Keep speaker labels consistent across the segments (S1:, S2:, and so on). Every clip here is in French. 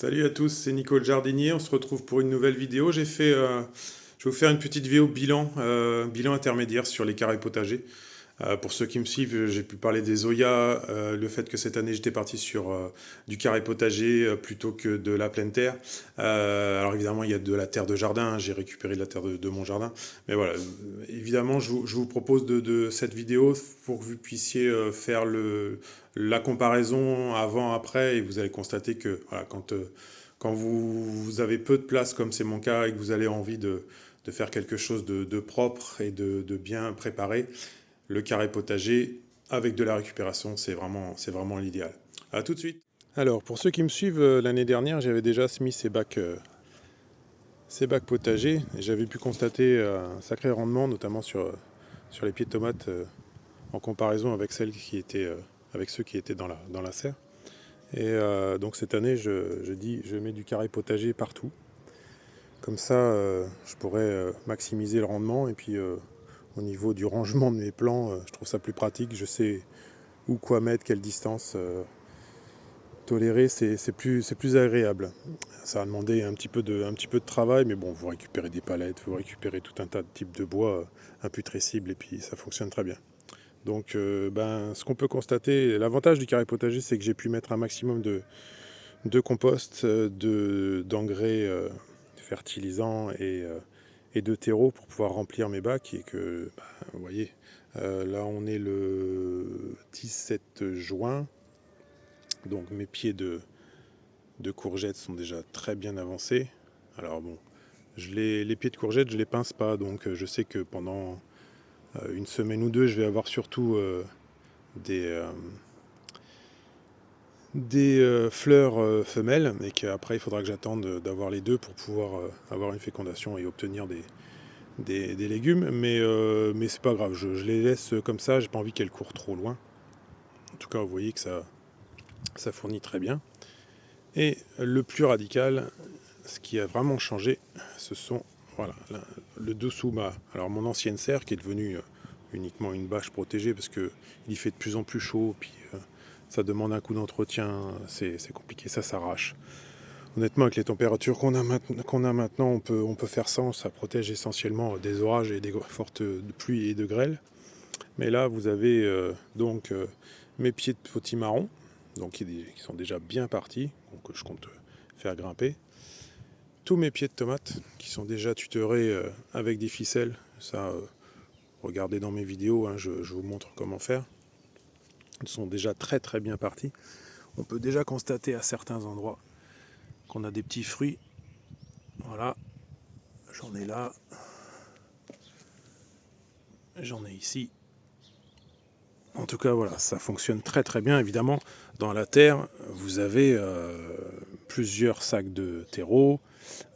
S1: Salut à tous, c'est Nico le jardinier. On se retrouve pour une nouvelle vidéo. Je vais vous faire une petite vidéo bilan intermédiaire sur les carrés potagers. Pour ceux qui me suivent, j'ai pu parler des Zoya, le fait que cette année j'étais parti sur du carré potager plutôt que de la pleine terre. Alors évidemment, il y a de la terre de jardin, hein, j'ai récupéré de la terre de mon jardin. Mais voilà, évidemment, je vous propose de cette vidéo pour que vous puissiez faire la comparaison avant-après et vous allez constater que voilà, quand vous avez peu de place, comme c'est mon cas, et que vous avez envie de faire quelque chose de propre et de bien préparé, le carré potager avec de la récupération, c'est vraiment l'idéal. À tout de suite. Alors, pour ceux qui me suivent, l'année dernière, j'avais déjà mis ces bacs potagers et j'avais pu constater un sacré rendement, notamment sur les pieds de tomates en comparaison avec avec ceux qui étaient dans la serre. Et donc cette année, je mets du carré potager partout. Comme ça, je pourrais maximiser le rendement et puis au niveau du rangement de mes plants, je trouve ça plus pratique. Je sais où quoi mettre, quelle distance tolérer, c'est plus agréable. Ça va demander un petit peu de travail, mais bon, vous récupérez des palettes, vous récupérez tout un tas de types de bois imputrescibles et puis ça fonctionne très bien. Donc, ce qu'on peut constater, l'avantage du carré potager, c'est que j'ai pu mettre un maximum de compost, d'engrais fertilisants et de terreau pour pouvoir remplir mes bacs et que, vous voyez, là on est le 17 juin, donc mes pieds de courgettes sont déjà très bien avancés. Alors bon, les pieds de courgettes, je les pince pas, donc je sais que pendant une semaine ou deux, je vais avoir surtout des, euh, des fleurs femelles, et qu'après il faudra que j'attende d'avoir les deux pour pouvoir avoir une fécondation et obtenir des légumes, mais c'est pas grave, je les laisse comme ça, j'ai pas envie qu'elles courent trop loin. En tout cas, vous voyez que ça fournit très bien. Et le plus radical, ce qui a vraiment changé, ce sont voilà, le dessous alors mon ancienne serre qui est devenue uniquement une bâche protégée parce que il fait de plus en plus chaud, puis ça demande un coup d'entretien, c'est compliqué, ça s'arrache. Honnêtement, avec les températures qu'on a maintenant, on peut faire ça protège essentiellement des orages et des fortes pluies et de grêle. Mais là, vous avez mes pieds de potimarron, donc qui sont déjà bien partis, donc je compte faire grimper. Tous mes pieds de tomates qui sont déjà tutorés avec des ficelles. Ça, regardez dans mes vidéos, hein, je vous montre comment faire. Ils sont déjà très très bien partis. On peut déjà constater à certains endroits qu'on a des petits fruits. Voilà, j'en ai là, j'en ai ici. En tout cas, voilà, ça fonctionne très très bien. Évidemment, dans la terre, vous avez plusieurs sacs de terreau,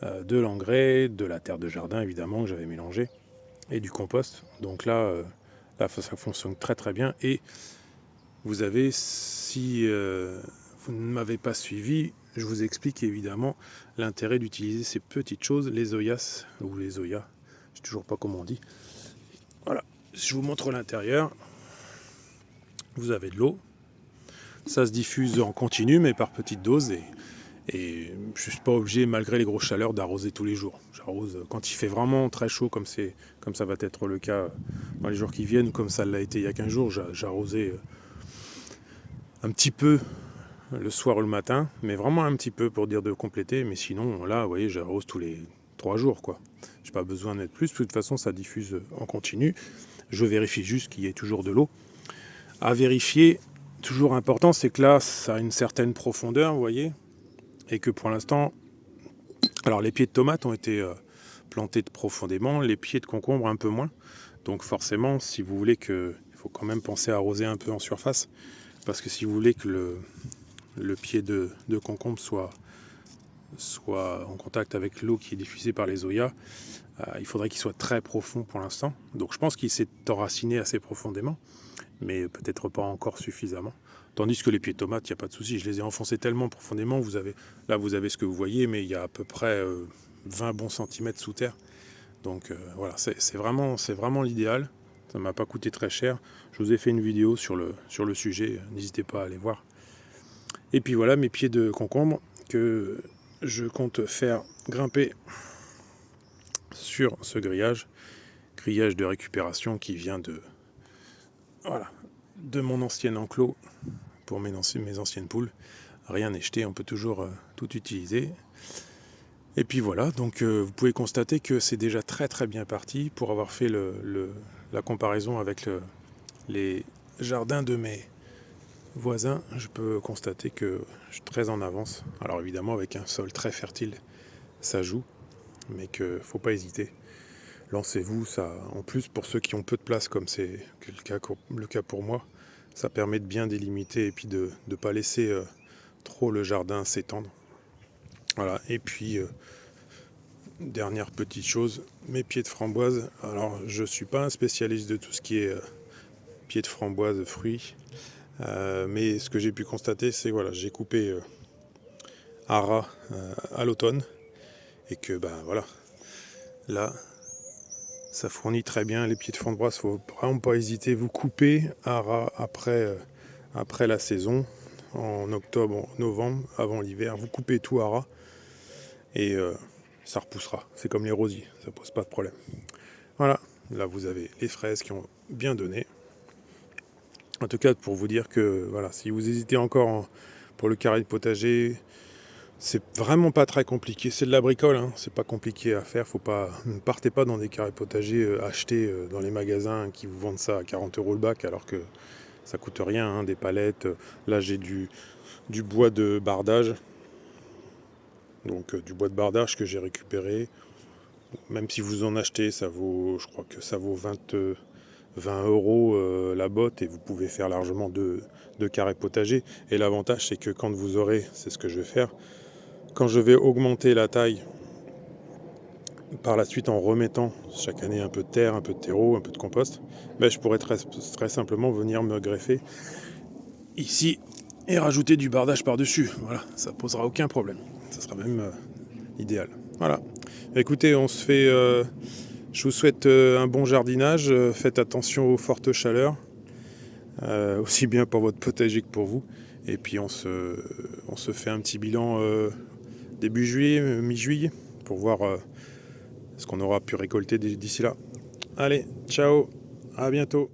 S1: de l'engrais, de la terre de jardin, évidemment, que j'avais mélangé, et du compost. Donc là, ça fonctionne très très bien. Et vous avez, si vous ne m'avez pas suivi, je vous explique évidemment l'intérêt d'utiliser ces petites choses, les Zoyas, ou les Zoya, je ne sais toujours pas comment on dit. Voilà, je vous montre l'intérieur. Vous avez de l'eau, ça se diffuse en continu mais par petites doses et je ne suis pas obligé, malgré les grosses chaleurs, d'arroser tous les jours. J'arrose quand il fait vraiment très chaud, comme ça va être le cas dans les jours qui viennent, ou comme ça l'a été il y a 15 jours. J'arrosais un petit peu le soir ou le matin, mais vraiment un petit peu pour dire de compléter. Mais sinon, là, vous voyez, j'arrose tous les 3 jours, quoi. J'ai pas besoin d'être plus. De toute façon, ça diffuse en continu. Je vérifie juste qu'il y ait toujours de l'eau. À vérifier, toujours important, c'est que là, ça a une certaine profondeur, vous voyez, et que pour l'instant, alors les pieds de tomates ont été plantés profondément, les pieds de concombre un peu moins. Donc forcément, si vous voulez il faut quand même penser à arroser un peu en surface, parce que si vous voulez que le pied de concombre soit en contact avec l'eau qui est diffusée par les Zoyas, il faudrait qu'il soit très profond pour l'instant. Donc je pense qu'il s'est enraciné assez profondément, mais peut-être pas encore suffisamment. Tandis que les pieds de tomates, il n'y a pas de souci, je les ai enfoncés tellement profondément, vous avez ce que vous voyez, mais il y a à peu près 20 bons centimètres sous terre. Donc voilà, c'est vraiment l'idéal. Ça ne m'a pas coûté très cher. Je vous ai fait une vidéo sur le sujet, n'hésitez pas à aller voir. Et puis voilà mes pieds de concombre que je compte faire grimper sur ce grillage de récupération qui vient de mon ancien enclos pour mes anciennes poules. Rien n'est jeté, on peut toujours tout utiliser. Et puis voilà, donc vous pouvez constater que c'est déjà très très bien parti. Pour avoir fait la comparaison avec les jardins de mes voisins, je peux constater que je suis très en avance. Alors évidemment avec un sol très fertile, ça joue, mais qu'il ne faut pas hésiter. Lancez-vous, ça, en plus pour ceux qui ont peu de place comme c'est le cas pour moi, ça permet de bien délimiter et puis de ne pas laisser trop le jardin s'étendre. Voilà, et puis dernière petite chose, mes pieds de framboise. Alors je ne suis pas un spécialiste de tout ce qui est pieds de framboise, fruits, mais ce que j'ai pu constater, c'est voilà, j'ai coupé à ras à l'automne et que ben voilà, là ça fournit très bien les pieds de framboise. Faut vraiment pas hésiter, vous coupez à ras après la saison, en octobre, en novembre, avant l'hiver, vous coupez tout à ras et ça repoussera. C'est comme les rosiers, ça pose pas de problème. Voilà, là vous avez les fraises qui ont bien donné. En tout cas, pour vous dire que voilà, si vous hésitez encore pour le carré de potager, c'est vraiment pas très compliqué. C'est de la bricole, hein. C'est pas compliqué à faire. Ne partez pas dans des carrés potagers achetés dans les magasins qui vous vendent ça à 40 € le bac, alors que ça coûte rien, hein, des palettes. Là, j'ai du bois de bardage, donc du bois de bardage que j'ai récupéré. Même si vous en achetez, ça vaut, je crois que ça vaut 20 € la botte et vous pouvez faire largement deux carrés potagers. Et l'avantage, c'est que quand vous aurez, c'est ce que je vais faire, quand je vais augmenter la taille par la suite en remettant chaque année un peu de terre, un peu de terreau, un peu de compost, ben je pourrais très simplement venir me greffer ici et rajouter du bardage par-dessus. Voilà, ça posera aucun problème. Ça sera même idéal. Voilà. Écoutez, je vous souhaite un bon jardinage. Faites attention aux fortes chaleurs, aussi bien pour votre potager que pour vous. Et puis on se fait un petit bilan début juillet, mi-juillet, pour voir ce qu'on aura pu récolter d'ici là. Allez, ciao, à bientôt.